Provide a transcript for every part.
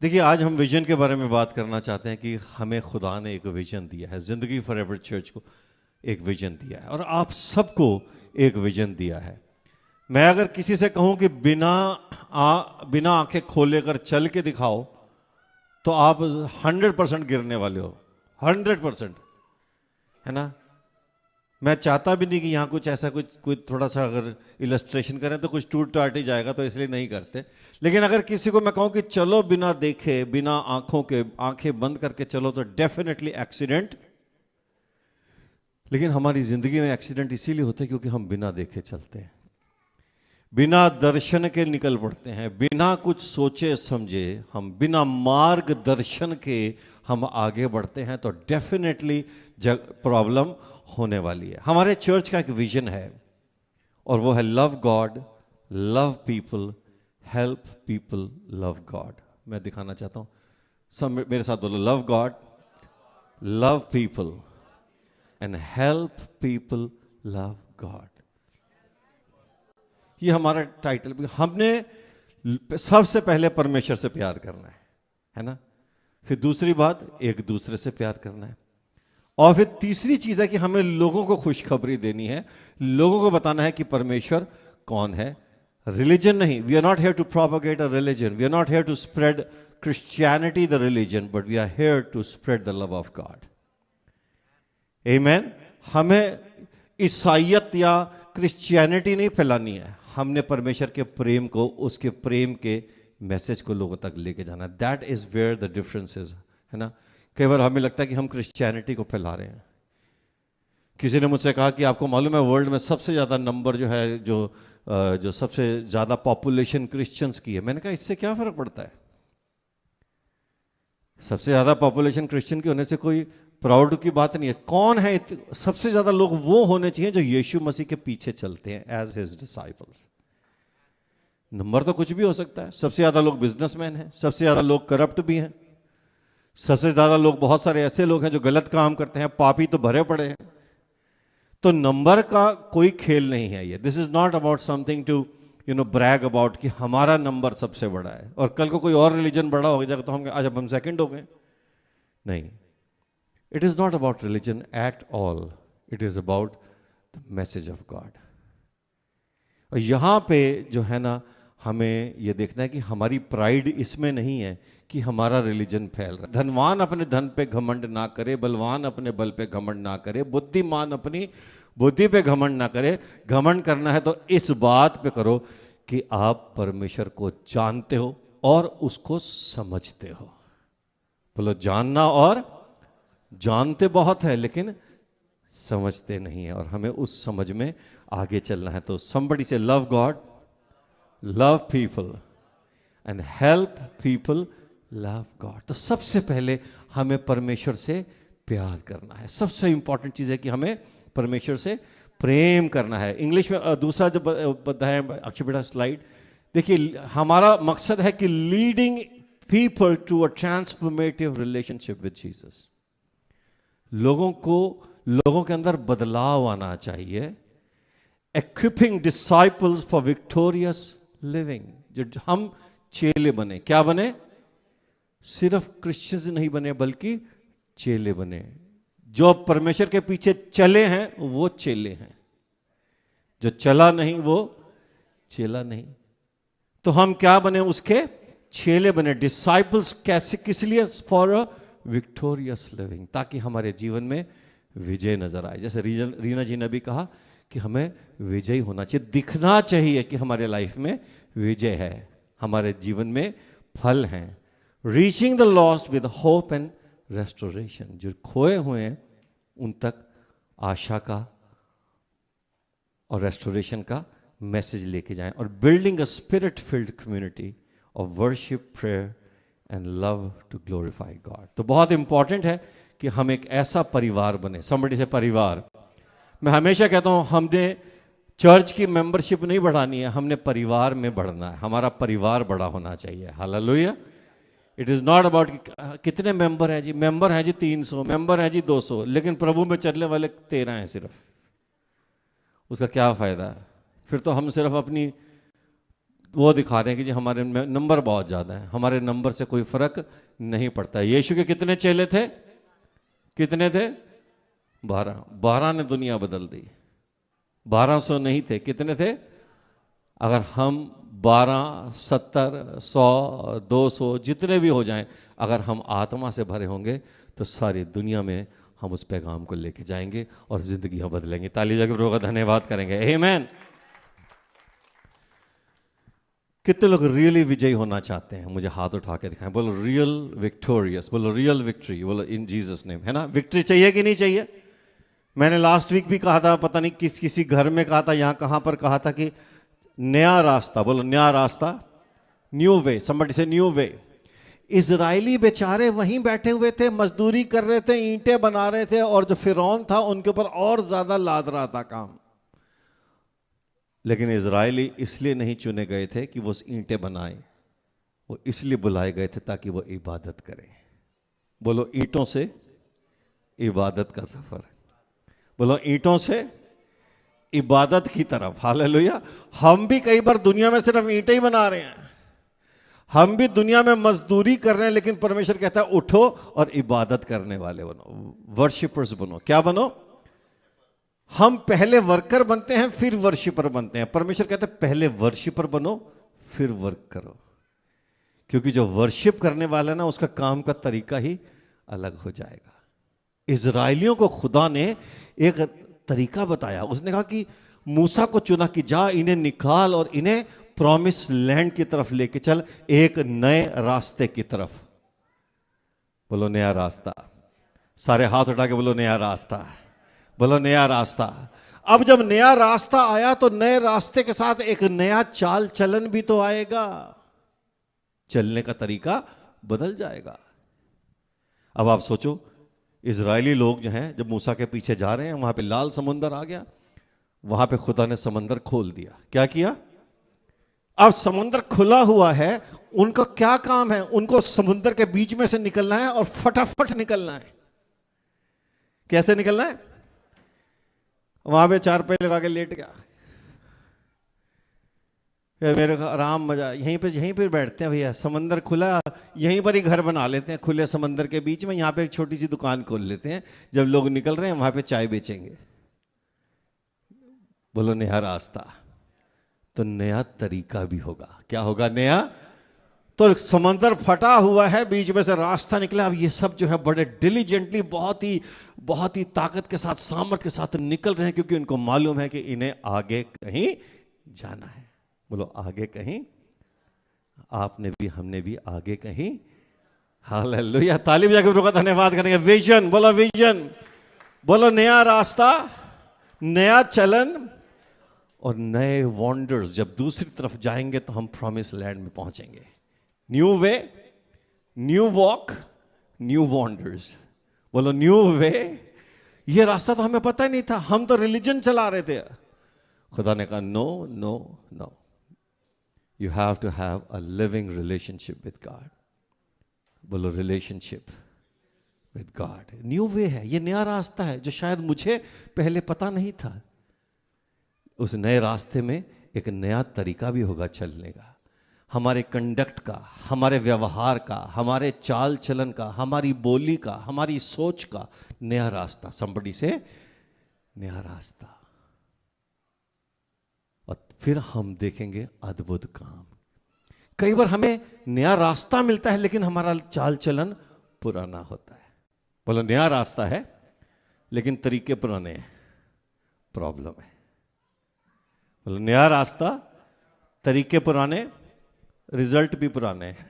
देखिए, आज हम विजन के बारे में बात करना चाहते हैं कि हमें खुदा ने एक विजन दिया है, जिंदगी फॉरएवर चर्च को एक विजन दिया है और आप सबको एक विजन दिया है। मैं अगर किसी से कहूं कि बिना आंखें खोले कर चल के दिखाओ तो आप 100% गिरने वाले हो, 100%, है ना। मैं चाहता भी नहीं कि यहाँ कुछ ऐसा कोई थोड़ा सा अगर इलस्ट्रेशन करें तो कुछ टूट टाट ही जाएगा, तो इसलिए नहीं करते। लेकिन अगर किसी को मैं कहूँ कि चलो बिना देखे, बिना आंखें बंद करके चलो, तो डेफिनेटली एक्सीडेंट। लेकिन हमारी जिंदगी में एक्सीडेंट इसीलिए होते हैं क्योंकि हम बिना देखे चलते हैं, बिना दर्शन के निकल पड़ते हैं, बिना कुछ सोचे समझे हम बिना मार्गदर्शन के हम आगे बढ़ते हैं, तो डेफिनेटली प्रॉब्लम होने वाली है। हमारे चर्च का एक विजन है और वो है love God, love people, help people love God. मैं दिखाना चाहता हूं, सब मेरे साथ बोलो, love God, love people and help people love God. ये हमारा टाइटल। हमने सबसे पहले परमेश्वर से प्यार करना है ना। फिर दूसरी बात, एक दूसरे से प्यार करना है। और फिर तीसरी चीज है कि हमें लोगों को खुशखबरी देनी है, लोगों को बताना है कि परमेश्वर कौन है। रिलीजन नहीं, we are not here to propagate a religion, we are not here to spread Christianity the religion, but we are here to spread the love of God. Amen. हमें ईसाइयत या क्रिश्चियनिटी नहीं फैलानी है, हमने परमेश्वर के प्रेम को, उसके प्रेम के मैसेज को लोगों तक लेके जाना। That is where the difference is, है ना। कई बार हमें लगता है कि हम क्रिश्चियनिटी को फैला रहे हैं। किसी ने मुझसे कहा कि आपको मालूम है वर्ल्ड में सबसे ज़्यादा नंबर जो है, जो सबसे ज़्यादा पॉपुलेशन क्रिश्चियंस की है। मैंने कहा इससे क्या फ़र्क पड़ता है, सबसे ज़्यादा पॉपुलेशन क्रिश्चियन की होने से कोई प्राउड की बात नहीं है। कौन है सबसे ज़्यादा लोग? वो होने चाहिए जो यीशु मसीह के पीछे चलते हैं एज हिज डिसाइपल्स। नंबर तो कुछ भी हो सकता है। सबसे ज़्यादा लोग बिजनेसमैन हैं, सबसे ज़्यादा लोग करप्ट भी हैं, सबसे ज्यादा लोग, बहुत सारे ऐसे लोग हैं जो गलत काम करते हैं, पापी तो भरे पड़े हैं। तो नंबर का कोई खेल नहीं है ये। This is not about something to brag about कि हमारा नंबर सबसे बड़ा है और कल को कोई और रिलीजन बड़ा हो जाएगा तो हम आज अब हम सेकंड हो गए। नहीं, it is not about religion at all, it is about the message of God. और यहां पे जो है ना, हमें यह देखना है कि हमारी प्राइड इसमें नहीं है कि हमारा रिलीजन फैल रहा है। धनवान अपने धन पे घमंड ना करे, बलवान अपने बल पे घमंड ना करे, बुद्धिमान अपनी बुद्धि पे घमंड ना करे। घमंड करना है तो इस बात पे करो कि आप परमेश्वर को जानते हो और उसको समझते हो। बोलो, जानना और जानते बहुत है लेकिन समझते नहीं है, और हमें उस समझ में आगे चलना है। तो somebody से love God, love people and help people love God. तो सबसे पहले हमें परमेश्वर से प्यार करना है। सबसे इंपॉर्टेंट चीज है कि हमें परमेश्वर से प्रेम करना है। इंग्लिश में दूसरा जो बताया अक्षय बेटा स्लाइड देखिए, हमारा मकसद है कि leading people to a transformative relationship with Jesus. लोगों के अंदर बदलाव आना चाहिए। Equipping disciples for victorious living. जो हम चेले बने, क्या बने? सिर्फ क्रिश्चियंस नहीं बने बल्कि चेले बने। जो परमेश्वर के पीछे चले हैं वो चेले हैं, जो चला नहीं वो चेला नहीं। तो हम क्या बने? उसके चेले बने। डिसाइपल्स कैसे, किस लिए? फॉर अ विक्टोरियस लिविंग, ताकि हमारे जीवन में विजय नजर आए। जैसे रीना जी ने भी कहा कि हमें विजय होना चाहिए, दिखना चाहिए कि हमारे लाइफ में विजय है, हमारे जीवन में फल हैं। Reaching the lost with hope and restoration. जो खोए हुए हैं उन तक आशा का और रेस्टोरेशन का मैसेज लेके जाएं। और building a spirit filled community of worship, prayer and love to glorify God. तो बहुत इंपॉर्टेंट है कि हम एक ऐसा परिवार बने। समबडी से परिवार। मैं हमेशा कहता हूं, हमने चर्च की मेंबरशिप नहीं बढ़ानी है, हमने परिवार में बढ़ना है। हमारा परिवार बड़ा होना चाहिए। Hallelujah. It is not about कितने मेंबर हैं जी। मेंबर हैं जी 300, मेंबर हैं जी 200, लेकिन प्रभु में चलने वाले 13 हैं सिर्फ। उसका क्या फायदा है? फिर तो हम सिर्फ अपनी वो दिखा रहे हैं कि जी हमारे में नंबर बहुत ज़्यादा है, हमारे नंबर से कोई फर्क नहीं पड़ता। यीशु के कितने चेले थे? कितने थे? 12। 12 ने दुनिया बदल दी। 1200 नहीं थे, कितने थे? अगर हम 12, 70, 100, 200 जितने भी हो जाएं, अगर हम आत्मा से भरे होंगे तो सारी दुनिया में हम उस पैगाम को लेके जाएंगे और जिंदगियां बदलेंगी। ताली बजा के प्रभु का धन्यवाद करेंगे। आमीन। कितने लोग रियली विजयी होना चाहते हैं? मुझे हाथ उठा के दिखाएं। बोलो रियल विक्टोरियस, बोलो रियल विक्ट्री, बोलो इन जीसस नेम। है ना? विक्ट्री चाहिए कि नहीं चाहिए? मैंने लास्ट वीक भी कहा था, पता नहीं किसी घर में कहा था, यहां कहां पर कहा था कि नया रास्ता, बोलो नया रास्ता, न्यू वे। समबडी से न्यू वे। इजरायली बेचारे वहीं बैठे हुए थे, मजदूरी कर रहे थे, ईंटें बना रहे थे, और जो फिरौन था उनके ऊपर और ज्यादा लाद रहा था काम। लेकिन इजरायली इसलिए नहीं चुने गए थे कि वो ईंटें बनाएं, वो इसलिए बुलाए गए थे ताकि वो इबादत करें। बोलो ईंटों से इबादत का सफर। बोलो ईंटों से इबादत की तरफ। हालेलुया। हम भी कई बार दुनिया में सिर्फ ईंटें ही बना रहे हैं, हम भी दुनिया में मजदूरी कर रहे हैं, लेकिन परमेश्वर कहता है उठो और इबादत करने वाले बनो, वर्शिपर्स बनो। क्या बनो? हम पहले वर्कर बनते हैं फिर वर्शिपर बनते हैं। परमेश्वर कहता है पहले वर्शिपर बनो फिर वर्क करो, क्योंकि जो वर्शिप करने वाला है ना, उसका काम का तरीका ही अलग हो जाएगा। इजराइलियों को खुदा ने एक तरीका बताया। उसने कहा कि मूसा को चुना कि जा इन्हें निकाल और इन्हें प्रॉमिस लैंड की तरफ लेके चल, एक नए रास्ते की तरफ। बोलो नया रास्ता। सारे हाथ उठा के बोलो नया रास्ता। बोलो नया रास्ता। अब जब नया रास्ता आया तो नए रास्ते के साथ एक नया चाल चलन भी तो आएगा, चलने का तरीका बदल जाएगा। अब आप सोचो, इजरायली लोग जो हैं जब मूसा के पीछे जा रहे हैं, वहां पे लाल समुंदर आ गया, वहां पे खुदा ने समंदर खोल दिया। क्या किया? अब समुद्र खुला हुआ है, उनका क्या काम है? उनको समुद्र के बीच में से निकलना है और फटाफट निकलना है। कैसे निकलना है? वहां पे 4 पैर लगा के लेट गया, मेरे को आराम मजा, यहीं पे बैठते हैं भैया, समंदर खुला, यहीं पर ही घर बना लेते हैं खुले समंदर के बीच में, यहां पे एक छोटी सी दुकान खोल लेते हैं, जब लोग निकल रहे हैं वहां पे चाय बेचेंगे। बोलो नया रास्ता। तो नया तरीका भी होगा। क्या होगा? नया। तो समंदर फटा हुआ है, बीच में से रास्ता निकला। अब ये सब जो है बड़े डिलीजेंटली, बहुत ही ताकत के साथ, सामर्थ्य के साथ निकल रहे हैं, क्योंकि उनको मालूम है कि इन्हें आगे कहीं जाना है। बोलो आगे कहीं। आपने भी, हमने भी आगे कहीं। हालेलुया। ताली बजा के प्रभु का धन्यवाद करेंगे। विजन। बोलो विजन। बोलो नया रास्ता, नया चलन और नए वॉन्डर्स। जब दूसरी तरफ जाएंगे तो हम प्रॉमिस लैंड में पहुंचेंगे। New way, new walk, new wonders. बोलो न्यू वे। ये रास्ता तो हमें पता ही नहीं था, हम तो रिलीजन चला रहे थे। खुदा ने कहा no no no, you have to have a living relationship with God. बोलो relationship with God. New way है, ये नया रास्ता है जो शायद मुझे पहले पता नहीं था। उस नए रास्ते में एक नया तरीका भी होगा चलने का, हमारे कंडक्ट का, हमारे व्यवहार का, हमारे चाल चलन का, हमारी बोली का, हमारी सोच का नया रास्ता। संबड़ी से नया रास्ता। और फिर हम देखेंगे अद्भुत काम। कई बार हमें नया रास्ता मिलता है लेकिन हमारा चाल चलन पुराना होता है। बोलो नया रास्ता है लेकिन तरीके पुराने हैं, प्रॉब्लम है। बोलो नया रास्ता, तरीके पुराने, रिजल्ट भी पुराने हैं।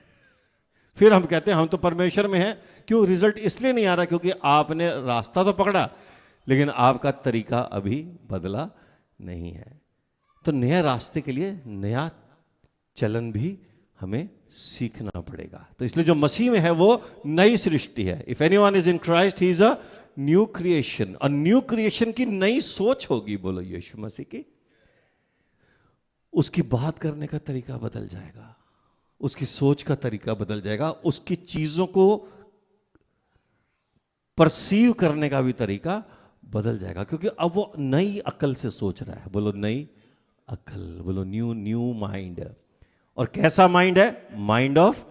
फिर हम कहते हैं हम तो परमेश्वर में हैं। क्यों रिजल्ट इसलिए नहीं आ रहा? क्योंकि आपने रास्ता तो पकड़ा लेकिन आपका तरीका अभी बदला नहीं है। तो नए रास्ते के लिए नया चलन भी हमें सीखना पड़ेगा। तो इसलिए जो मसीह में है वो नई सृष्टि है। If anyone is in Christ he is a new creation. और न्यू क्रिएशन की नई सोच होगी। बोलो यीशु मसीह की। उसकी बात करने का तरीका बदल जाएगा, उसकी सोच का तरीका बदल जाएगा, उसकी चीजों को परसीव करने का भी तरीका बदल जाएगा, क्योंकि अब वो नई अकल से सोच रहा है। बोलो नई अकल। बोलो न्यू माइंड। और कैसा माइंड है? माइंड ऑफ,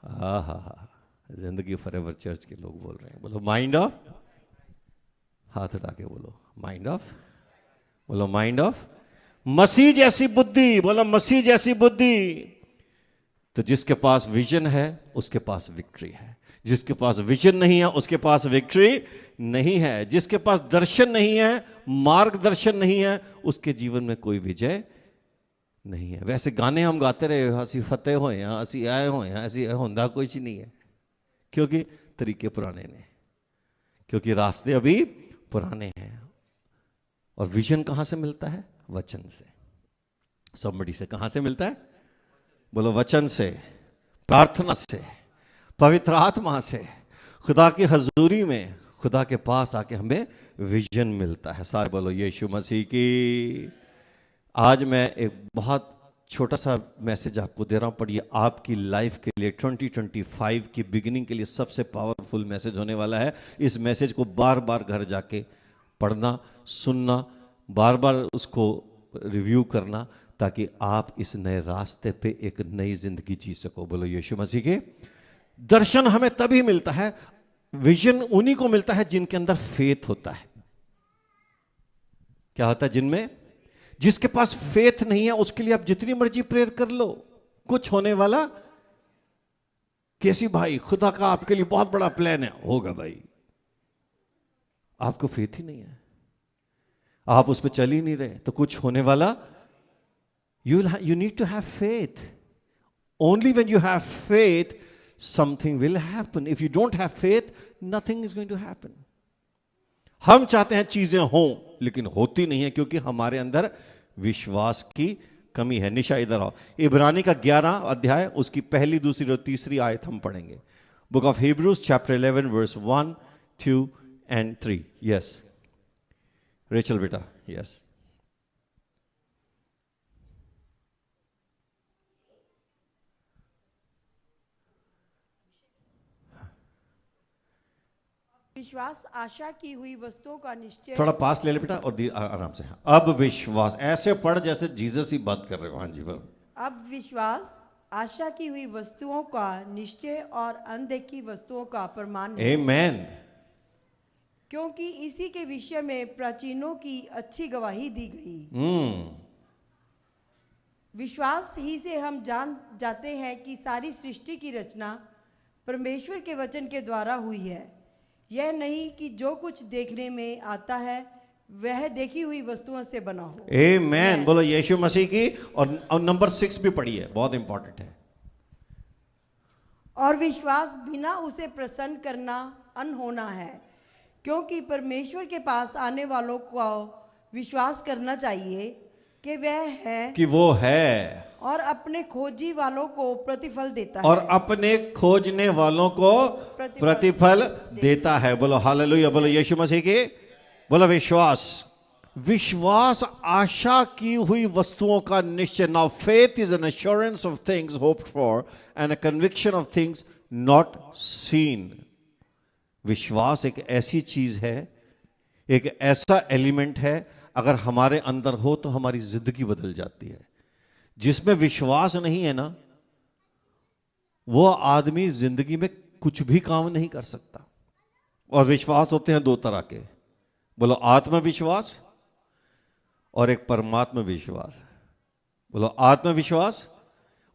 हा, जिंदगी फॉरएवर चर्च के लोग बोल रहे हैं, बोलो माइंड ऑफ, हाथ उठा के बोलो माइंड ऑफ, बोलो माइंड ऑफ मसीह जैसी बुद्धि, बोलो मसीह जैसी बुद्धि। तो जिसके पास विजन है उसके पास विक्ट्री है, जिसके पास विजन नहीं है उसके पास विक्ट्री नहीं है, जिसके पास दर्शन नहीं है, मार्गदर्शन नहीं है, उसके जीवन में कोई विजय नहीं है। वैसे गाने हम गाते रहे, हंसी फतेह हो या हंसी आए हो या ऐसी होंदा कुछ नहीं है, क्योंकि तरीके पुराने ने, क्योंकि रास्ते अभी पुराने हैं। और विजन कहां से मिलता है? वचन से। समबड़ी से कहां से मिलता है? बोलो वचन से, प्रार्थना से, पवित्र आत्मा से, खुदा की हजूरी में, खुदा के पास आके हमें विजन मिलता है। सारे बोलो यीशु मसीह की। आज मैं एक बहुत छोटा सा मैसेज आपको दे रहा हूं, पर ये आपकी लाइफ के लिए 2025 की बिगिनिंग के लिए सबसे पावरफुल मैसेज होने वाला है। इस मैसेज को बार बार घर जाके पढ़ना, सुनना, बार बार उसको रिव्यू करना, ताकि आप इस नए रास्ते पे एक नई जिंदगी जी सको। बोलो यीशु मसीह के। दर्शन हमें तभी मिलता है, विजन उन्हीं को मिलता है जिनके अंदर फेथ होता है। क्या होता है? जिनमें, जिसके पास फेथ नहीं है उसके लिए आप जितनी मर्जी प्रेयर कर लो, कुछ होने वाला कैसी भाई, खुदा का आपके लिए बहुत बड़ा प्लान है, होगा भाई, आपको फेथ ही नहीं है, आप उस पर चल ही नहीं रहे, तो कुछ होने वाला। You need to have faith. Only when you have faith, something will happen. If you don't have faith, nothing is going to happen. हम चाहते हैं चीजें हों, लेकिन होती नहीं है, क्योंकि हमारे अंदर विश्वास की कमी है। निशा इधर आओ। इब्रानी का 11 अध्याय, उसकी पहली, दूसरी और तीसरी आयत हम पढ़ेंगे। Book of Hebrews chapter 11 verse 1, 2 and 3। Yes Rachel बेटा, यस। विश्वास आशा की हुई वस्तुओं का निश्चय। थोड़ा पास ले ले बेटा और आराम से। अब विश्वास, ऐसे पढ़ जैसे जीसस ही बात कर रहे हो। हाँ जी बोलो। अब विश्वास आशा की हुई वस्तुओं का निश्चय और अनदेखी वस्तुओं का प्रमाण है। आमेन। क्योंकि इसी के विषय में प्राचीनों की अच्छी गवाही दी गई। विश्वास ही से हम जान जाते हैं कि सारी सृष्टि की रचना परमेश्वर के वचन के द्वारा हुई है। यह नहीं कि जो कुछ देखने में आता है वह देखी हुई वस्तुओं से बना हो। आमेन। बोलो यीशु मसीह की। और नंबर 6 भी पढ़ी है, बहुत इंपॉर्टेंट है। और विश्वास बिना उसे प्रसन्न करना अनहोना है, क्योंकि परमेश्वर के पास आने वालों को विश्वास करना चाहिए कि वह है, कि वो है, और अपने खोजी वालों को प्रतिफल देता है। और अपने खोजने वालों को प्रतिफल देता है। बोलो हालेलुया। बोलो यीशु मसीह की। बोलो विश्वास। विश्वास आशा की हुई वस्तुओं का निश्चय। Now faith is an assurance of things hoped for and a conviction of things not seen. विश्वास एक ऐसी चीज है, एक ऐसा एलिमेंट है, अगर हमारे अंदर हो तो हमारी जिंदगी बदल जाती है। जिसमें विश्वास नहीं है ना, वो आदमी जिंदगी में कुछ भी काम नहीं कर सकता। और विश्वास होते हैं दो तरह के। बोलो आत्मविश्वास और एक परमात्मा विश्वास। बोलो आत्मविश्वास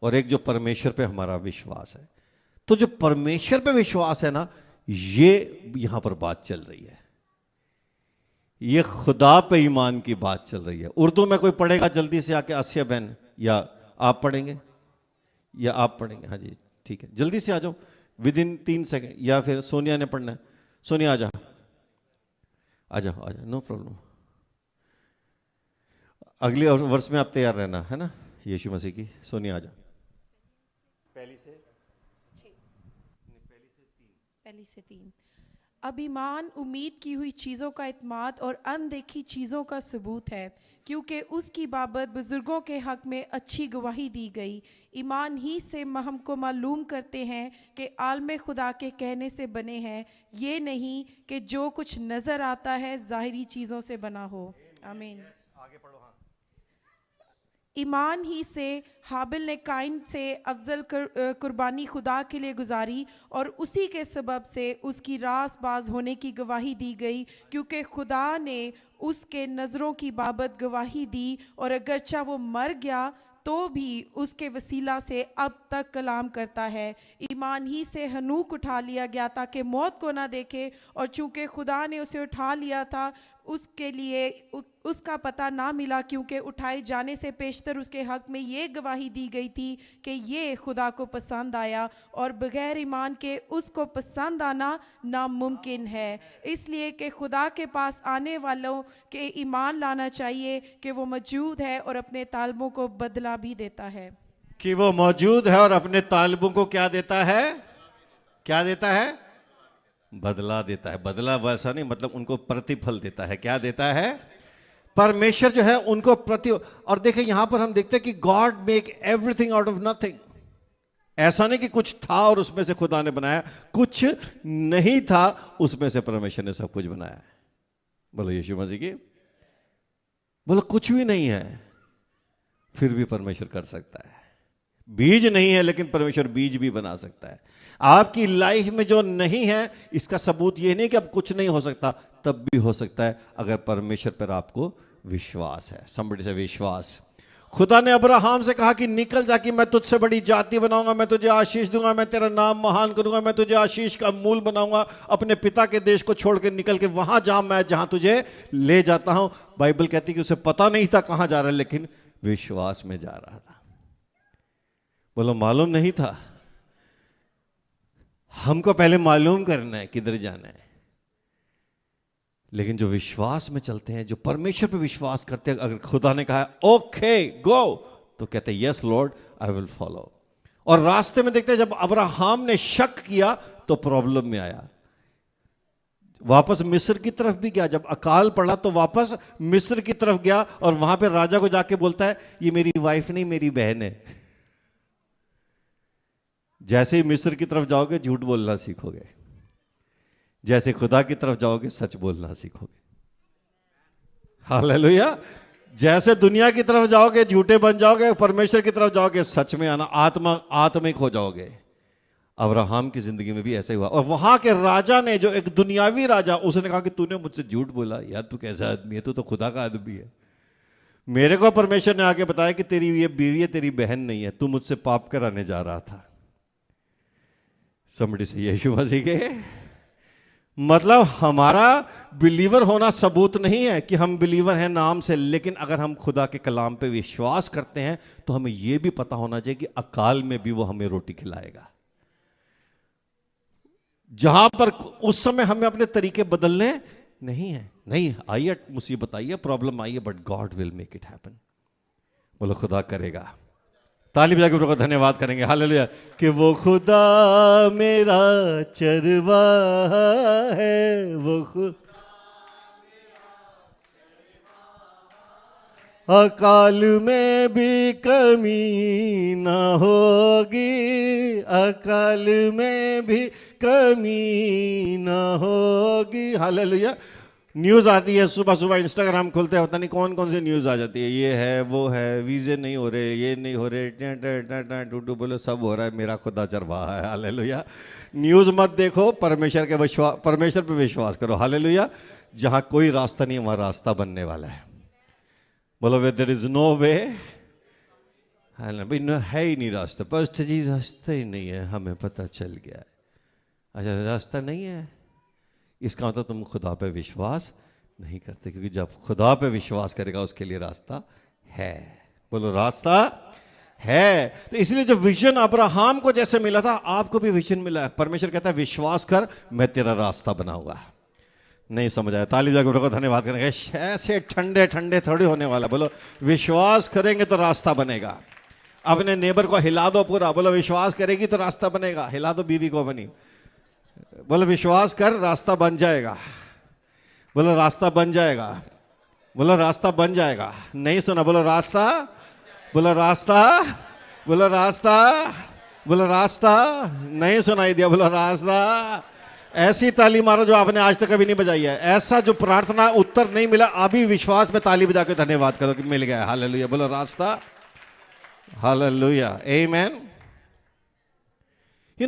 और एक जो परमेश्वर पे हमारा विश्वास है। तो जो परमेश्वर पे विश्वास है ना, ये यहां पर बात चल रही है, ये खुदा पे ईमान की बात चल रही है। उर्दू में कोई पढ़ेगा जल्दी से आके, आसिया बहन, या आप पढ़ेंगे या आप पढ़ेंगे? हाँ जी ठीक है, जल्दी से आ जाओ विद इन 3 सेकंड, या फिर सोनिया ने पढ़ना है। सोनिया आ जाओ, आ जाओ, आ जाओ, नो प्रॉब्लम। अगले वर्ष में आप तैयार रहना है ना, यीशु मसीह की। सोनिया आ जाओ। पहली से 3। अब ईमान उम्मीद की हुई चीज़ों का इत्माद और अनदेखी चीज़ों का सबूत है, क्योंकि उसकी बाबत बुजुर्गों के हक में अच्छी गवाही दी गई। ईमान ही से हमको मालूम करते हैं कि आलम खुदा के कहने से बने हैं, ये नहीं कि जो कुछ नज़र आता है ज़ाहिरी चीज़ों से बना हो। आमीन। ईमान ही से हाबिल ने काइन से अफजल कुर्बानी खुदा के लिए गुजारी और उसी के सबब से उसकी रासबाज होने की गवाही दी गई, क्योंकि खुदा ने उसके नज़रों की बाबत गवाही दी और अगरचा वो मर गया तो भी उसके वसीला से अब तक कलाम करता है। ईमान ही से हनूक उठा लिया गया ताकि मौत को ना देखे, और चूंकि खुदा ने उसे उठा लिया था उसके लिए उसका पता ना मिला, क्योंकि उठाए जाने से पेशतर उसके हक में ये गवाही दी गई थी कि ये खुदा को पसंद आया, और बगैर ईमान के उसको पसंद आना नामुमकिन है। इसलिए कि खुदा के पास आने वालों के ईमान लाना चाहिए कि वो मौजूद है और अपने तालबों को बदला भी देता है। कि वो मौजूद है और अपने तालिबों को क्या देता है? क्या देता है? बदला देता है। बदला वैसा नहीं, मतलब उनको प्रतिफल देता है। क्या देता है? परमेश्वर जो है उनको प्रति। और देखिए यहां पर हम देखते हैं कि God make everything out of nothing. ऐसा नहीं कि कुछ था और उसमें से खुदा ने बनाया, कुछ नहीं था उसमें से परमेश्वर ने सब कुछ बनाया। बोलो यीशु मसीह की। बोलो कुछ भी नहीं है फिर भी परमेश्वर कर सकता है। बीज नहीं है लेकिन परमेश्वर बीज भी बना सकता है। आपकी लाइफ में जो नहीं है इसका सबूत ये नहीं कि अब कुछ नहीं हो सकता, तब भी हो सकता है अगर परमेश्वर पर आपको विश्वास है। समबड़ी से विश्वास। खुदा ने अब्राहम से कहा कि निकल जा कि मैं तुझसे बड़ी जाति बनाऊंगा, मैं तुझे आशीष दूंगा, मैं तेरा नाम महान करूंगा, मैं तुझे आशीष का मूल बनाऊंगा। अपने पिता के देश को छोड़ के निकल के वहां जा, मैं जहां तुझे ले जाता हूं। बाइबल कहती कि उसे पता नहीं था कहां जा रहा है, लेकिन विश्वास में जा रहा था। बोलो मालूम नहीं था। हमको पहले मालूम करना है किधर जाना है, लेकिन जो विश्वास में चलते हैं, जो परमेश्वर पे विश्वास करते हैं, अगर खुदा ने कहा ओके गो, तो कहते हैं yes Lord I will follow. और रास्ते में देखते हैं जब अब्राहम ने शक किया तो प्रॉब्लम में आया, वापस मिस्र की तरफ भी गया। जब अकाल पड़ा तो वापस मिस्र की तरफ गया और वहां पे राजा को जाके बोलता है ये मेरी वाइफ नहीं मेरी बहन है। जैसे ही मिस्र की तरफ जाओगे झूठ बोलना सीखोगे, जैसे खुदा की तरफ जाओगे सच बोलना सीखोगे। हालेलुया। जैसे दुनिया की तरफ जाओगे झूठे बन जाओगे, परमेश्वर की तरफ जाओगे सच में आना, आत्मिक हो जाओगे। अब्राहम की जिंदगी में भी ऐसा ही हुआ। और वहां के राजा ने, जो एक दुनियावी राजा, उसने कहा कि तूने मुझसे झूठ बोला, यार तू कैसा आदमी है, तू तो खुदा का आदमी है। मेरे को परमेश्वर ने आके बताया कि तेरी ये बीवी है, तेरी बहन नहीं है, तू मुझसे पाप कराने जा रहा था। समझी से यीशु मसीह के मतलब हमारा बिलीवर होना सबूत नहीं है कि हम बिलीवर हैं नाम से, लेकिन अगर हम खुदा के कलाम पे विश्वास करते हैं तो हमें यह भी पता होना चाहिए कि अकाल में भी वो हमें रोटी खिलाएगा। जहां पर उस समय हमें अपने तरीके बदलने नहीं है, नहीं आइए मुसीबत आई है, प्रॉब्लम आई है, but God will make it happen. बोलो खुदा करेगा। ताली बजा के प्रभु का धन्यवाद करेंगे। हालेलुया। कि वो खुदा मेरा चरवाहा है, वो खुदा अकाल में भी कमी ना होगी, अकाल में भी कमी ना होगी। हालेलुया। न्यूज आती है सुबह सुबह, इंस्टाग्राम खोलते हैं, पता नहीं कौन कौन सी न्यूज आ जाती है, ये है वो है, वीजे नहीं हो रहे, ये नहीं हो रहे, टूटू बोलो सब हो रहा है, मेरा खुदा चरवाहा है। हालेलुया। न्यूज मत देखो, परमेश्वर पे विश्वास करो। हालेलुया। जहां कोई रास्ता नहीं वहां रास्ता बनने वाला है। बोलो वे देयर इज नो वे, है ही नहीं रास्ता, बस जी रास्ता ही नहीं है, हमें पता चल गया है। अच्छा रास्ता नहीं है, इसका मतलब तुम खुदा पे विश्वास नहीं करते, क्योंकि जब खुदा पे विश्वास करेगा उसके लिए रास्ता है। बोलो रास्ता है। तो इसलिए जो विजन अब्राहम को जैसे मिला था, आपको भी विजन मिला है। परमेश्वर कहता है विश्वास कर, मैं तेरा रास्ता बनाऊंगा। नहीं समझ आया? ताली बजाकर धन्यवाद करेंगे। ऐसे ठंडे ठंडे थोड़ी होने वाला। बोलो विश्वास करेंगे तो रास्ता बनेगा। अपने नेबर को हिला दो पूरा, बोलो विश्वास करेगी तो रास्ता बनेगा। हिला दो बीवी को अपनी, बोलो विश्वास कर रास्ता बन जाएगा। बोलो रास्ता बन जाएगा, बोलो रास्ता बन जाएगा। नहीं सुना? बोलो रास्ता, बोलो रास्ता, बोलो रास्ता, बोलो रास्ता। नहीं सुनाई दिया? बोलो रास्ता। ऐसी ताली मारो जो आपने आज तक कभी नहीं बजाई है। ऐसा जो प्रार्थना उत्तर नहीं मिला, अभी विश्वास में ताली बजा के धन्यवाद करो कि मिल गया। हालेलुया। बोलो रास्ता। Hallelujah. Amen.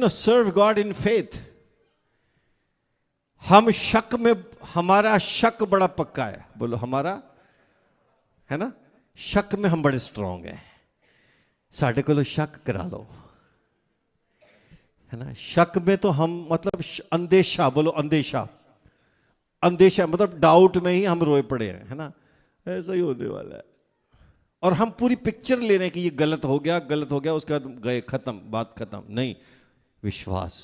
Serve God in faith. हम शक में, हमारा शक बड़ा पक्का है, बोलो हमारा है ना, शक में हम बड़े स्ट्रांग हैं। साढ़े को शक करा लो, है ना। शक में तो हम मतलब अंदेशा, बोलो अंदेशा, अंदेशा मतलब डाउट में ही हम रोए पड़े हैं, है ना, ऐसा ही होने वाला है। और हम पूरी पिक्चर ले रहे हैं कि ये गलत हो गया, गलत हो गया, उसके बाद गए, खत्म, बात खत्म। नहीं, विश्वास,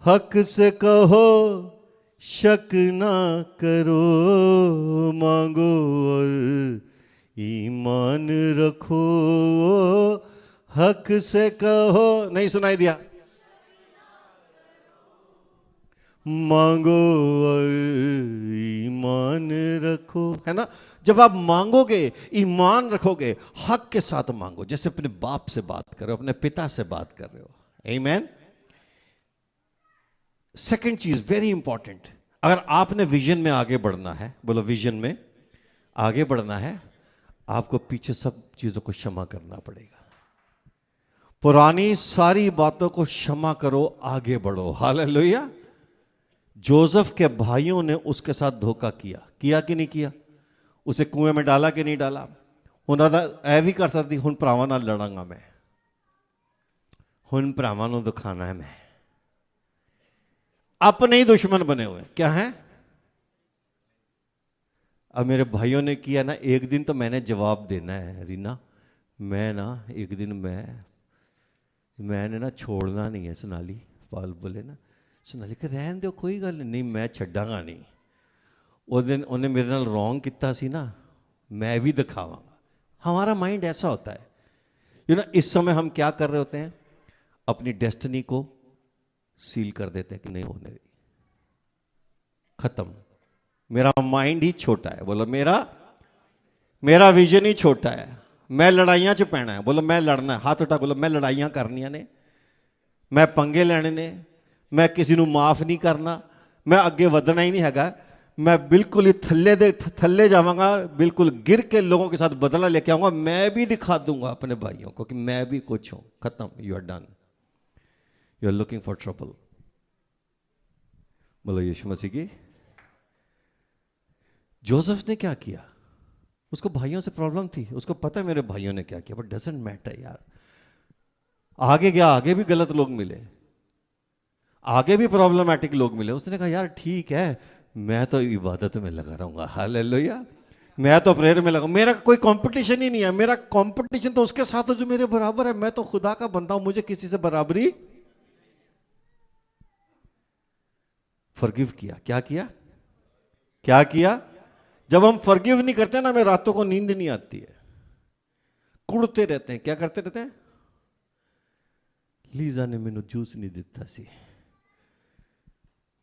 हक से कहो शक ना करो, मांगो और ईमान रखो, हक से कहो, नहीं सुनाई दिया, मांगो और ईमान रखो, है ना। जब आप मांगोगे, ईमान रखोगे, हक के साथ मांगो, जैसे अपने बाप से बात कर रहे हो, अपने पिता से बात कर रहे हो। आमीन। सेकंड चीज वेरी इंपॉर्टेंट, अगर आपने विजन में आगे बढ़ना है, बोलो विजन में आगे बढ़ना है, आपको पीछे सब चीजों को क्षमा करना पड़ेगा। पुरानी सारी बातों को क्षमा करो, आगे बढ़ो। हालेलुया। जोसेफ के भाइयों ने उसके साथ धोखा किया, किया कि नहीं किया? उसे कुएं में डाला कि नहीं डाला? उन्होंने ऐ भी कर सकती, हुन भरावां नाल लड़ांगा मैं, हुन भरावां नूं दिखाना है मैं। अपने ही दुश्मन बने हुए क्या हैं? अब मेरे भाइयों ने किया ना, एक दिन तो मैंने जवाब देना है रीना, मैं ना एक दिन मैंने ना छोड़ना नहीं है। सोनाली पाल बोले ना, सोनाली के रहन दो, कोई गल नहीं, मैं छड्डांगा नहीं। उस दिन उन्हें मेरे नाल रॉन्ग किया सी ना, मैं भी दिखावांगा। हमारा माइंड ऐसा होता है इस समय हम क्या कर रहे होते हैं, अपनी डेस्टिनी को सील कर देते हैं कि नहीं होने दी, खत्म। मेरा माइंड ही छोटा है, बोलो मेरा विजन ही छोटा है। मैं लड़ाइयां च पैना है, बोलो मैं लड़ना है, हाथ उठा बोलो मैं लड़ाइयां करनियां ने, मैं पंगे लेने ने, मैं किसी को माफ नहीं करना, मैं अगे वधना ही नहीं हैगा, मैं बिल्कुल ही थल्ले जावांगा, बिल्कुल गिर के लोगों के साथ बदला लेके आऊंगा। मैं भी दिखा दूंगा अपने भाइयों को कि मैं भी कुछ हूं। खत्म, you are done, you are looking for trouble. बोलो यीशु मसीह की। जोसेफ ने क्या किया? उसको भाइयों से प्रॉब्लम थी, उसको पता है मेरे भाइयों ने क्या किया, बट डजंट मैटर यार। आगे गया, आगे भी गलत लोग मिले, आगे भी प्रॉब्लमैटिक लोग मिले। उसने कहा यार ठीक है, मैं तो इबादत में लगा रहूंगा, हालेलुया, मैं तो प्रेयर में लगा, मेरा कोई कंपटीशन ही नहीं है। मेरा कंपटीशन तो उसके साथ है जो मेरे बराबर है। मैं तो खुदा का बंदा हूं, मुझे किसी से बराबरी। फॉरगिव किया, क्या किया, क्या किया? जब हम फॉरगिव नहीं करते ना, हमें रातों को नींद नहीं आती है, कुड़ते रहते हैं। क्या करते रहते हैं? लीजा ने मैनू जूस नहीं दिता सी,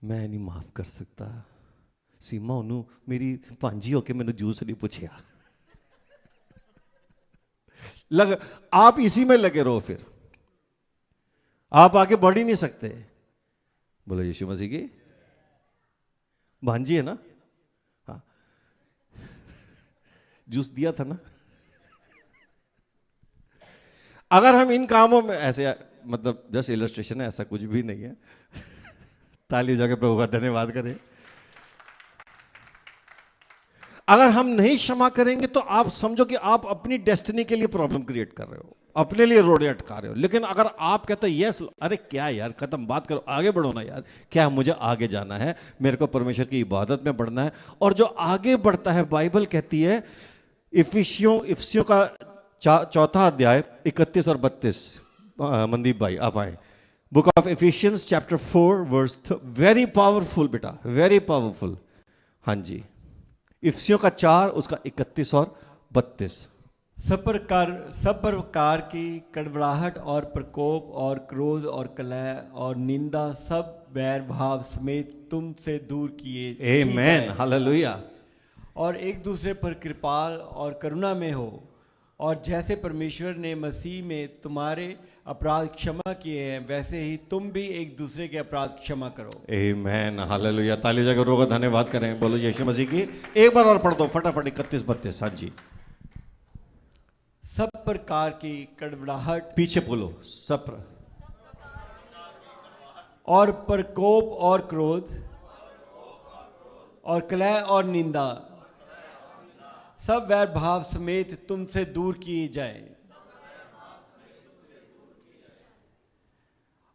मैं नहीं माफ कर सकता। सीमा ओनू मेरी भांजी होके मैनू जूस नहीं पूछया। आप इसी में लगे रहो, फिर आप आगे बढ़ ही नहीं सकते। बोलो यीशु मसीह की। भांजी है ना, हाँ, जूस दिया था ना। अगर हम इन कामों में ऐसे, मतलब जस्ट इलस्ट्रेशन है, ऐसा कुछ भी नहीं है। ताली जाके प्रभु का धन्यवाद करें। अगर हम नहीं क्षमा करेंगे तो आप समझो कि आप अपनी डेस्टिनी के लिए प्रॉब्लम क्रिएट कर रहे हो, अपने लिए रोड़े अटका रहे हो। लेकिन अगर आप कहते हो यस, अरे क्या यार, खत्म, बात करो, आगे बढ़ो ना यार, क्या मुझे आगे जाना है, मेरे को परमेश्वर की इबादत में बढ़ना है। और जो आगे बढ़ता है, बाइबल कहती है इफिसियों का 4 अध्याय 31 और 32, मनदीप भाई आप आए, book of Ephesians chapter 4 verse, very powerful बेटा, वेरी पावरफुल। हाँ जी, इफिसियों का 4 उसका 31 और 32। सब प्रकार की कड़वड़ाहट और प्रकोप और क्रोध और कलह और निंदा सब बैर भाव समेत तुमसे दूर किए। आमेन, हालेलुया। और एक दूसरे पर कृपाल और करुणा में हो, और जैसे परमेश्वर ने मसीह में तुम्हारे अपराध क्षमा किए हैं, वैसे ही तुम भी एक दूसरे के अपराध क्षमा करो। आमेन, हालेलुया। ताली जाकर रोगा धन्यवाद करें। बोलो यीशु मसीह की। एक बार और पढ़ दो फटाफट, 31-32। हाँ जी। सब प्रकार की कड़वड़ाहट पीछे बोलो, सब और प्रकोप और क्रोध और कलह और निंदा सब वैर भाव समेत तुमसे दूर किए जाए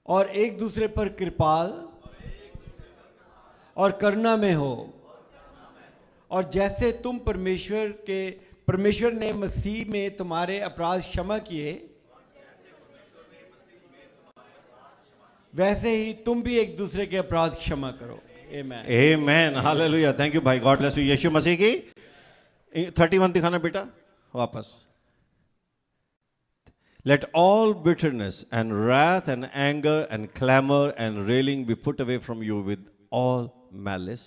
और एक दूसरे पर कृपाल और करुणा में हो, और जैसे तुम परमेश्वर ने मसीह में तुम्हारे अपराध क्षमा किए, वैसे ही तुम भी एक दूसरे के अपराध क्षमा करो। आमीन। आमेन, हालेलुया, थैंक यू भाई, गॉड ब्लेस यू। यीशु मसीह की 31 दिखाना बेटा वापस। Let all bitterness and wrath and anger and clamor and railing be put away from you with all malice.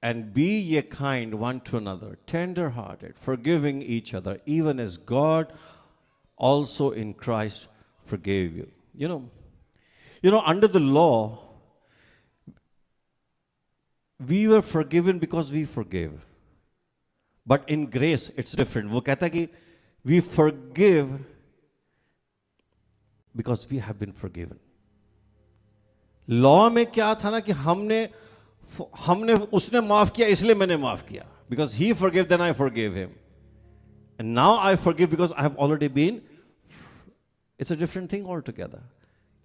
And be ye kind one to another, tender-hearted, forgiving each other, even as God also in Christ forgave you. You know, under the law, we were forgiven because we forgave. But in grace, it's different. वो कहता है कि we forgive because we have been forgiven. Law में क्या था ना कि हमने उसने माफ किया इसलिए मैंने माफ किया. Because he forgave, then I forgave him. And now I forgive because I have already been. It's a different thing altogether.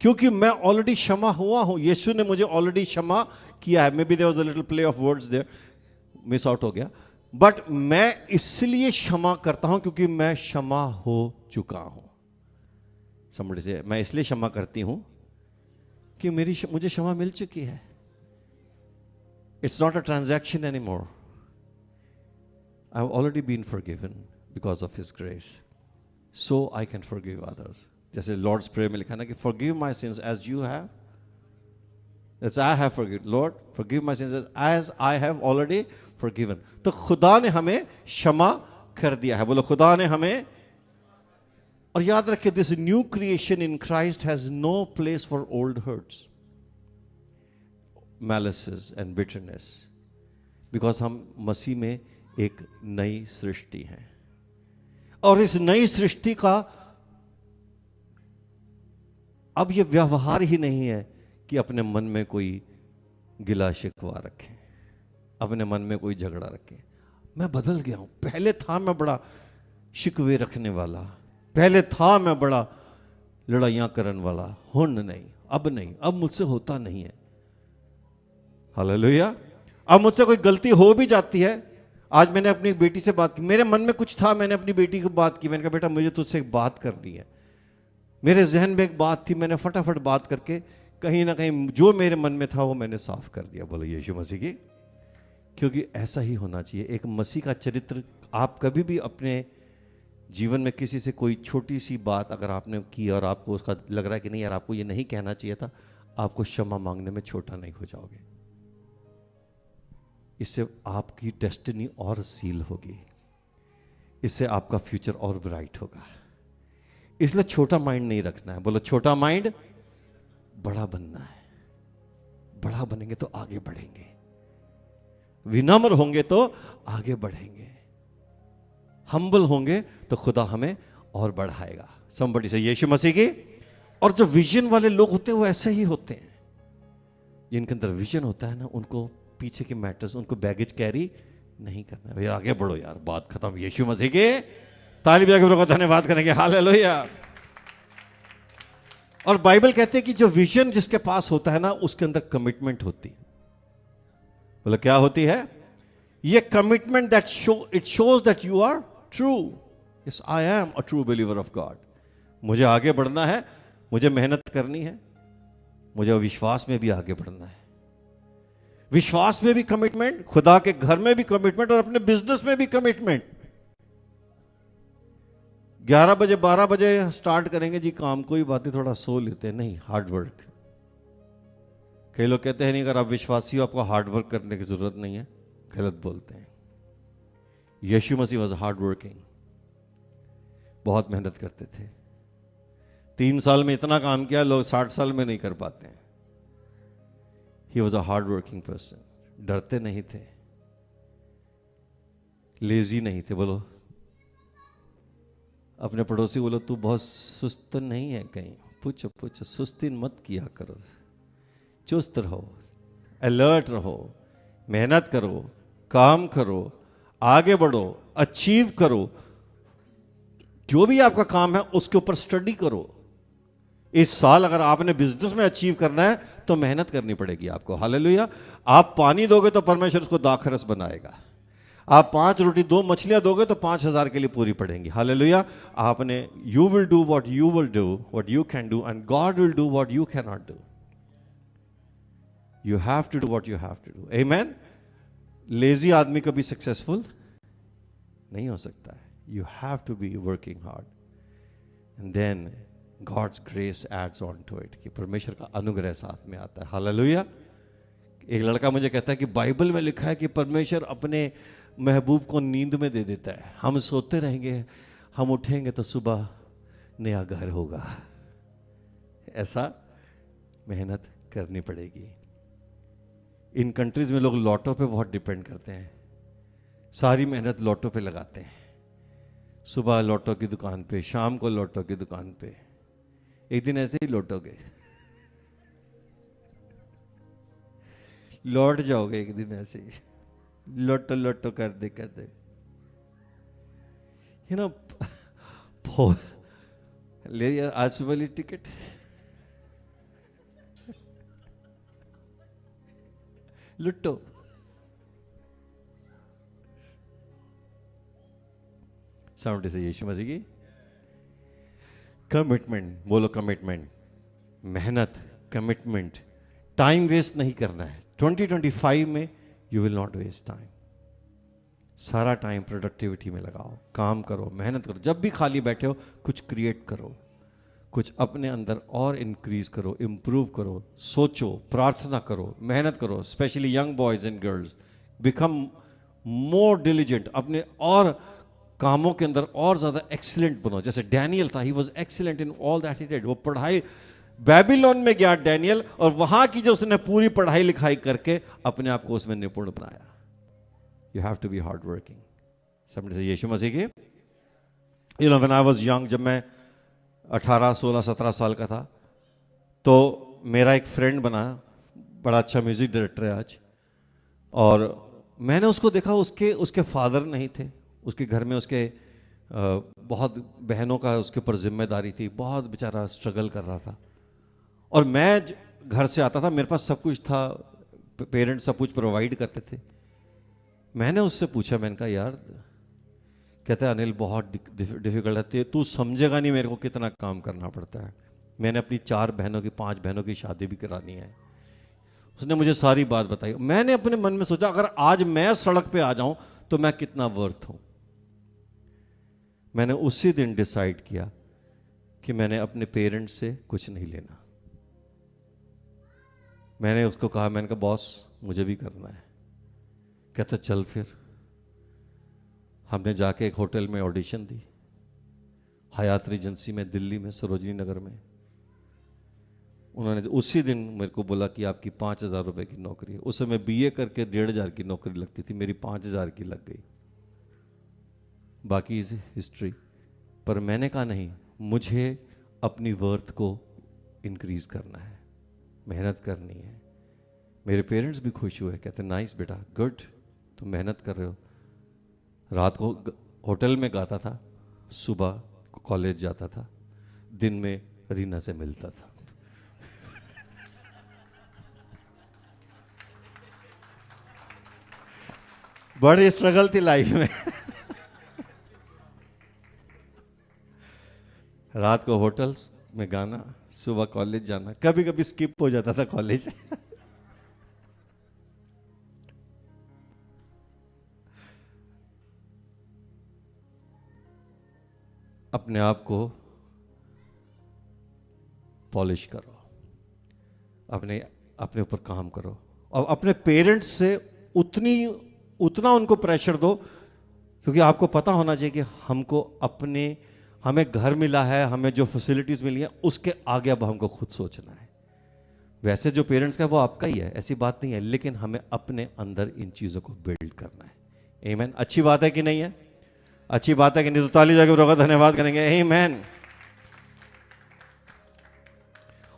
क्योंकि मैं ऑलरेडी क्षमा हुआ हूं, यीशु ने मुझे ऑलरेडी क्षमा किया है. Maybe there was a little play of words there, miss out हो गया. बट मैं इसलिए क्षमा करता हूं क्योंकि मैं क्षमा हो चुका हूं. समझ से मैं इसलिए क्षमा करती हूं कि मुझे क्षमा मिल चुकी है. It's not a transaction any more. I have already been forgiven because of his grace, so I can forgive others. जैसे लॉर्ड्स प्रेयर में लिखा ना कि forgive my sins as you have, that's I have forgiven. Lord forgive my sins as I have already forgiven. तो खुदा ने हमें क्षमा कर दिया है. बोलो खुदा ने हमें. और याद रखिए, this new creation in Christ has no place for old hurts, malices and bitterness, because हम मसीह में एक नई सृष्टि हैं. और इस नई सृष्टि का अब यह व्यवहार ही नहीं है कि अपने मन में कोई गिला शिकवा रखें, अपने मन में कोई झगड़ा रखें. मैं बदल गया हूं. पहले था मैं बड़ा शिकवे रखने वाला, पहले था मैं बड़ा लड़ाइयां करने वाला. हुन नहीं, अब नहीं, अब मुझसे होता नहीं है. हालेलुया. अब मुझसे कोई गलती हो भी जाती है. आज मैंने अपनी बेटी से बात की, मेरे मन में कुछ था, मैंने अपनी बेटी को बात की. मैंने कहा बेटा मुझे तुझसे एक बात करनी है. मेरे जहन में एक बात थी, मैंने फटाफट बात करके कहीं ना कहीं जो मेरे मन में था वो मैंने साफ कर दिया. बोलो यीशु मसीह की. क्योंकि ऐसा ही होना चाहिए. एक मसीह का चरित्र. आप कभी भी अपने जीवन में किसी से कोई छोटी सी बात अगर आपने की और आपको उसका लग रहा है कि नहीं यार आपको ये नहीं कहना चाहिए था, आपको क्षमा मांगने में छोटा नहीं हो जाओगे. इससे आपकी डेस्टिनी और सील होगी, इससे आपका फ्यूचर और ब्राइट होगा. इसलिए छोटा माइंड नहीं रखना है. बोलो छोटा माइंड, बड़ा बनना है. बड़ा बनेंगे तो आगे बढ़ेंगे, विनम्र होंगे तो आगे बढ़ेंगे, हम्बल होंगे तो खुदा हमें और बढ़ाएगा. समबडी से यीशु मसीह की. और जो विजन वाले लोग होते हैं वो ऐसे ही होते हैं. जिनके अंदर विजन होता है ना, उनको पीछे के मैटर्स, उनको बैगेज कैरी नहीं करना. भैया आगे बढ़ो यार, बात खत्म. यीशु मसीह के. ताली बजा के धन्यवाद करेंगे. हालेलुया. और बाइबल कहते हैं कि जो विजन जिसके पास होता है ना, उसके अंदर कमिटमेंट होती है. बोलो क्या होती है? ये commitment that it shows that you are true. Yes, I am a true believer of God. मुझे आगे बढ़ना है, मुझे मेहनत करनी है, मुझे विश्वास में भी आगे बढ़ना है. विश्वास में भी कमिटमेंट, खुदा के घर में भी कमिटमेंट, और अपने बिजनेस में भी कमिटमेंट. 11 बजे 12 बजे स्टार्ट करेंगे जी काम, कोई बात नहीं, थोड़ा सो लेते हैं. नहीं, हार्ड वर्क. कई लोग कहते हैं नहीं अगर आप विश्वासी हो आपको हार्ड वर्क करने की जरूरत नहीं है. गलत बोलते हैं. यीशु मसीह वाज हार्ड वर्किंग. बहुत मेहनत करते थे. 3 साल में इतना काम किया, लोग 60 साल में नहीं कर पाते हैं. He was a hard working person. डरते नहीं थे, लेजी नहीं थे. बोलो अपने पड़ोसी को बोलो तू बहुत सुस्त तो नहीं है कहीं, पूछो पूछो, सुस्ती मत किया करो, चुस्त रहो, अलर्ट रहो, मेहनत करो, काम करो, आगे बढ़ो, अचीव करो, जो भी आपका काम है उसके ऊपर स्टडी करो। इस साल अगर आपने बिजनेस में अचीव करना है तो मेहनत करनी पड़ेगी आपको। हालेलुया। आप पानी दोगे तो परमेश्वर उसको दाखरस बनाएगा। आप 5 रोटी 2 मछलियां दोगे तो 5,000 के लिए पूरी पड़ेंगी। हालेलुया। आपने you will do what you will do, what you can do, and God will do what you can not do. You have to do what you have to do. Amen. Lazy आदमी कभी successful नहीं हो सकता है। You have to be working hard, and then God's grace adds on to it, कि परमेश्वर का अनुग्रह साथ में आता है। हालेलुया। एक लड़का मुझे कहता है कि बाइबल में लिखा है कि परमेश्वर अपने महबूब को नींद में दे देता है। हम सोते रहेंगे, हम उठेंगे तो सुबह नया घर होगा। ऐसा मेहनत करनी पड़ेगी। इन कंट्रीज में लोग लॉटो पे बहुत डिपेंड करते हैं, सारी मेहनत लॉटो पे लगाते हैं। सुबह लॉटो की दुकान पे, शाम को लॉटो की दुकान पे। एक दिन ऐसे ही लौटोगे, लौट जाओगे एक दिन ऐसे ही, लोटो लोटो कर दे यू नो। ले यार आज सुबह ली टिकट, लुट्टो। साउंड से यीशु मसीह की कमिटमेंट बोलो। कमिटमेंट, मेहनत, कमिटमेंट। टाइम वेस्ट नहीं करना है। 2025 में you will not waste time. सारा टाइम प्रोडक्टिविटी में लगाओ, काम करो, मेहनत करो। जब भी खाली बैठे हो कुछ क्रिएट करो, कुछ अपने अंदर और इंक्रीज करो, इंप्रूव करो, सोचो, प्रार्थना करो, मेहनत करो। Specially young boys and girls, become more diligent. अपने और कामों के अंदर और ज्यादा एक्सीलेंट बनो। जैसे डैनियल था, he was excellent in all that he did. वो पढ़ाई, बेबीलोन में गया डैनियल, और वहां की जो उसने पूरी पढ़ाई लिखाई करके अपने आप को उसमें निपुण बनाया। You have to be hard working. समझ से यीशु मसीह के you know when I was young, जब मैं 18, 16, 17 साल का था, तो मेरा एक फ्रेंड बना, बड़ा अच्छा म्यूजिक डायरेक्टर है आज। और मैंने उसको देखा, उसके फादर नहीं थे, उसके घर में उसके बहुत बहनों का उसके ऊपर जिम्मेदारी थी, बहुत बेचारा स्ट्रगल कर रहा था। और मैं घर से आता था, मेरे पास सब कुछ था, पेरेंट्स सब कुछ प्रोवाइड करते थे। मैंने उससे पूछा, मैंने कहा यार, कहते हैं अनिल बहुत डिफिकल्ट है, तू समझेगा नहीं मेरे को कितना काम करना पड़ता है। मैंने अपनी 4 बहनों की 5 बहनों की शादी भी करानी है। उसने मुझे सारी बात बताई। मैंने अपने मन में सोचा, अगर आज मैं सड़क पे आ जाऊं तो मैं कितना वर्थ हूं। मैंने उसी दिन डिसाइड किया कि मैंने अपने पेरेंट्स से कुछ नहीं लेना। मैंने उसको कहा, मैंने कहा बॉस मुझे भी करना है। कहता चल फिर। हमने जाके एक होटल में ऑडिशन दी, हयात रीजेंसी में, दिल्ली में, सरोजनी नगर में। उन्होंने उसी दिन मेरे को बोला कि आपकी 5,000 रुपए की नौकरी है। उस समय BA करके 1,500 की नौकरी लगती थी, मेरी 5,000 की लग गई। बाकी इज हिस्ट्री। पर मैंने कहा नहीं, मुझे अपनी वर्थ को इंक्रीज करना है, मेहनत करनी है। मेरे पेरेंट्स भी खुश हुए, कहते नाइस बेटा, गुड, तुम मेहनत कर रहे हो। रात को होटल में गाता था, सुबह कॉलेज जाता था, दिन में रीना से मिलता था। बड़ी स्ट्रगल थी लाइफ में। रात को होटल्स में गाना, सुबह कॉलेज जाना, कभी कभी स्किप हो जाता था कॉलेज। अपने आप को पॉलिश करो, अपने ऊपर काम करो, और अपने पेरेंट्स से उतना उनको प्रेशर दो, क्योंकि आपको पता होना चाहिए कि हमें घर मिला है, हमें जो फैसिलिटीज मिली है, उसके आगे अब हमको खुद सोचना है। वैसे जो पेरेंट्स का वो आपका ही है, ऐसी बात नहीं है, लेकिन हमें अपने अंदर इन चीजों को बिल्ड करना है। आमीन। अच्छी बात है कि नहीं है? अच्छी बात है कि नहीं, तो ताली जाके प्रभु का धन्यवाद करेंगे। आमीन।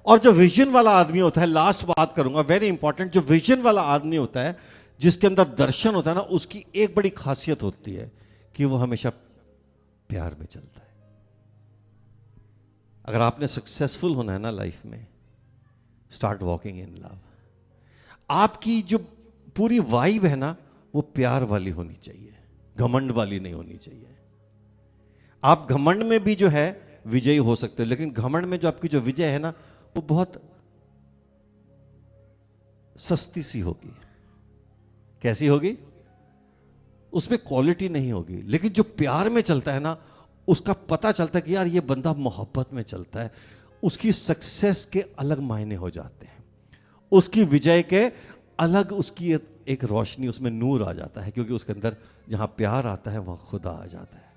और जो विजन वाला आदमी होता है, लास्ट बात करूंगा, वेरी इंपॉर्टेंट, जो विजन वाला आदमी होता है, जिसके अंदर दर्शन होता है ना, उसकी एक बड़ी खासियत होती है कि वो हमेशा प्यार में चलता है। अगर आपने सक्सेसफुल होना है ना लाइफ में, स्टार्ट वॉकिंग इन लव। आपकी जो पूरी वाइब है ना, वो प्यार वाली होनी चाहिए, घमंड वाली नहीं होनी चाहिए। आप घमंड में भी जो है विजयी हो सकते हो, लेकिन घमंड में जो आपकी जो विजय है ना, वो बहुत सस्ती सी होगी। कैसी होगी? उसमें क्वालिटी नहीं होगी। लेकिन जो प्यार में चलता है ना, उसका पता चलता है कि यार ये बंदा मोहब्बत में चलता है, उसकी सक्सेस के अलग मायने हो जाते हैं, उसकी विजय के अलग, उसकी एक रोशनी, उसमें नूर आ जाता है, क्योंकि उसके अंदर जहां प्यार आता है वहां खुदा आ जाता है।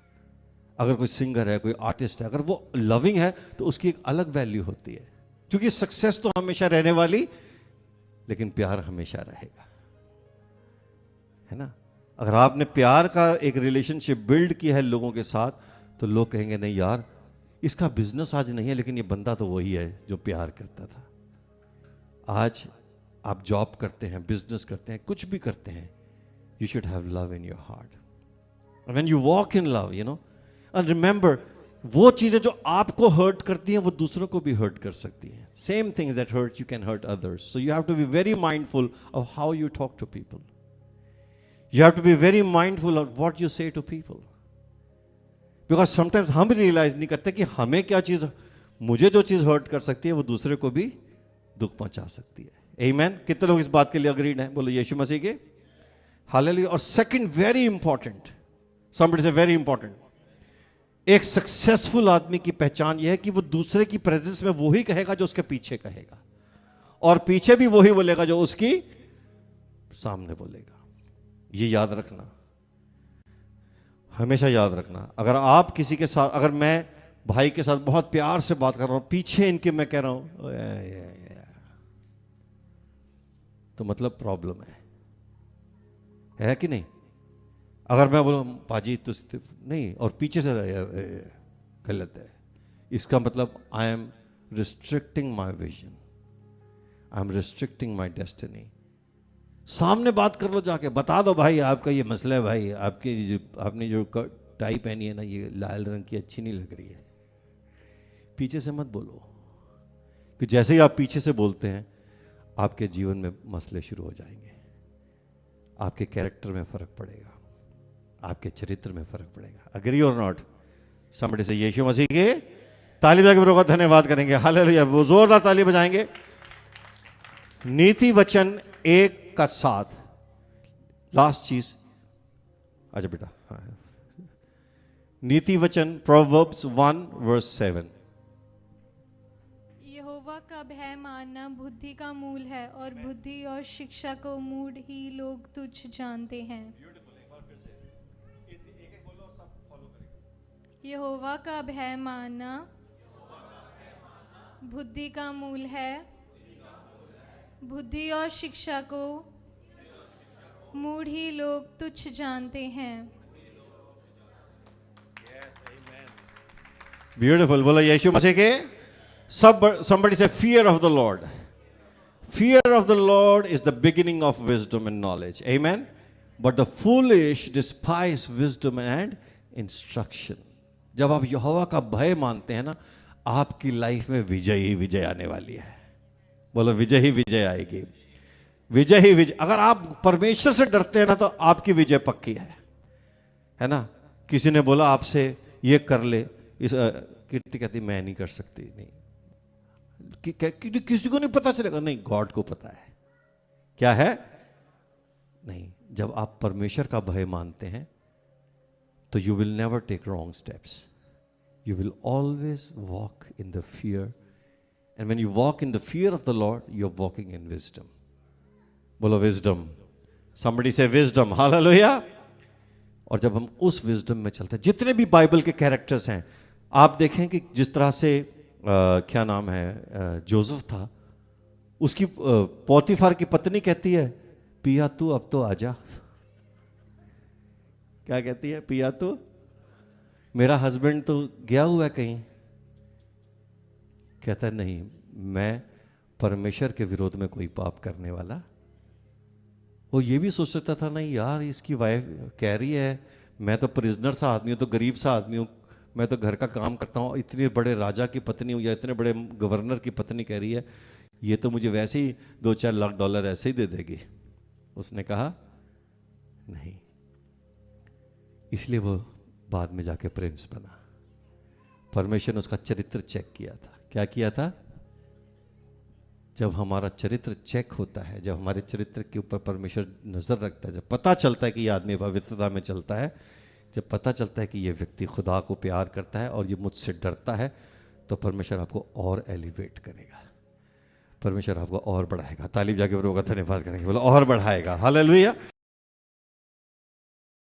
अगर कोई सिंगर है, कोई आर्टिस्ट है, अगर वो लविंग है तो उसकी एक अलग वैल्यू होती है, क्योंकि सक्सेस तो हमेशा रहने वाली, लेकिन प्यार हमेशा रहेगा, है ना। अगर आपने प्यार का एक रिलेशनशिप बिल्ड किया है लोगों के साथ, तो लोग कहेंगे नहीं यार, इसका बिजनेस आज नहीं है, लेकिन ये बंदा तो वही है जो प्यार करता था। आज आप जॉब करते हैं, बिजनेस करते हैं, कुछ भी करते हैं, you should have love in your heart. When you walk in love, you know, and remember, वो चीजें जो आपको हर्ट करती हैं वो दूसरों को भी हर्ट कर सकती हैं। Same things that hurt you can hurt others. So you have to be very mindful of how you talk to people. You have to be very mindful of what you say to people, because sometimes हम realize नहीं करते कि हमें क्या चीज, मुझे जो चीज हर्ट कर सकती है वो दूसरे को भी दुख पहुंचा सकती है। आमीन। कितने लोग इस बात के लिए अग्रीड हैं? बोलो यीशु मसीह के हालेलुया। और सेकंड वेरी इंपॉर्टेंट, समबडी से वेरी इंपॉर्टेंट, एक सक्सेसफुल आदमी की पहचान यह है कि वो दूसरे की प्रेजेंस में वही कहेगा जो उसके पीछे कहेगा, और पीछे भी वही बोलेगा जो उसकी सामने बोलेगा। ये याद रखना, हमेशा याद रखना। अगर आप किसी के साथ, अगर मैं भाई के साथ बहुत प्यार से बात कर रहा हूं, पीछे इनके मैं कह रहा हूं तो मतलब प्रॉब्लम है कि नहीं? अगर मैं बोलूं पाजी तो नहीं, और पीछे से गलत है, इसका मतलब I am restricting my vision, I am restricting my destiny. सामने बात कर लो, जाके बता दो भाई आपका ये मसला है, भाई आपने जो टाई पहनी है ना, ये लाल रंग की अच्छी नहीं लग रही है। पीछे से मत बोलो, कि जैसे ही आप पीछे से बोलते हैं आपके जीवन में मसले शुरू हो जाएंगे, आपके कैरेक्टर में फर्क पड़ेगा, आपके चरित्र में फर्क पड़ेगा। अग्री और नॉट? समबडी से यीशु मसीह के ताली बजा के प्रभु का धन्यवाद करेंगे। हालेलुया। वो जोरदार ताली बजाएंगे। नीति वचन 1:7, लास्ट चीज, अच्छा बेटा, हाँ, नीति वचन प्रोवर्ब्स 1:7। यहोवा का भय मानना बुद्धि का मूल है, और बुद्धि और शिक्षा को मूढ़ ही लोग तुच्छ जानते हैं। यहोवा का भय मानना बुद्धि का मूल है, बुद्धि और शिक्षा को मूढ़ ही लोग तुच्छ जानते हैं। ब्यूटीफुल। बोलो यीशु मसीह के somebody say fear of the Lord. Fear of the Lord is the beginning of wisdom and knowledge. Amen. But the foolish despise wisdom and instruction. जब आप यहोवा का भय मानते हैं ना, आपकी लाइफ में विजय ही विजय आने वाली है। बोलो विजय ही विजय आएगी, विजय ही विजय। अगर आप परमेश्वर से डरते हैं ना, तो आपकी विजय पक्की है ना। किसी ने बोला आपसे ये कर ले, इस कीर्ति कहती मैं नहीं कर सकती, नहीं, किसी को नहीं पता चलेगा, नहीं, गॉड को पता है क्या है। नहीं, जब आप परमेश्वर का भय मानते हैं तो you will never take wrong steps, you will always walk in the fear, and when you walk in the fear of the Lord, you are walking in wisdom. बोलो wisdom. Somebody say wisdom. Hallelujah. और जब हम उस wisdom में चलते हैं, जितने भी बाइबल के कैरेक्टर्स हैं, आप देखें कि जिस तरह से क्या नाम है, जोसेफ था, उसकी पोतीफर की पत्नी कहती है पिया तू अब तो आजा। क्या कहती है? पिया तू मेरा हस्बैंड तो गया हुआ है कहीं, कहता है नहीं, मैं परमेश्वर के विरोध में कोई पाप करने वाला। वो ये भी सोच सकता था, नहीं यार इसकी वाइफ कह रही है, मैं तो प्रिजनर सा आदमी हूँ, तो गरीब सा आदमी हूँ, मैं तो घर का काम करता हूँ, इतने बड़े राजा की पत्नी हूँ या इतने बड़े गवर्नर की पत्नी कह रही है, ये तो मुझे वैसे ही 2-4 लाख डॉलर ऐसे ही दे देगी। उसने कहा नहीं, इसलिए वो बाद में जाके प्रिंस बना। परमेश्वर ने उसका चरित्र चेक किया था। क्या किया था? जब हमारा चरित्र चेक होता है, जब हमारे चरित्र के ऊपर परमेश्वर नजर रखता है, जब पता चलता है कि ये आदमी पवित्रता में चलता है, जब पता चलता है कि ये व्यक्ति खुदा को प्यार करता है और ये मुझसे डरता है, तो परमेश्वर आपको और एलिवेट करेगा, परमेश्वर आपको और बढ़ाएगा। तालीम जाके प्रभु का धन्यवाद करेंगे, बोलो और बढ़ाएगा। हालेलुया।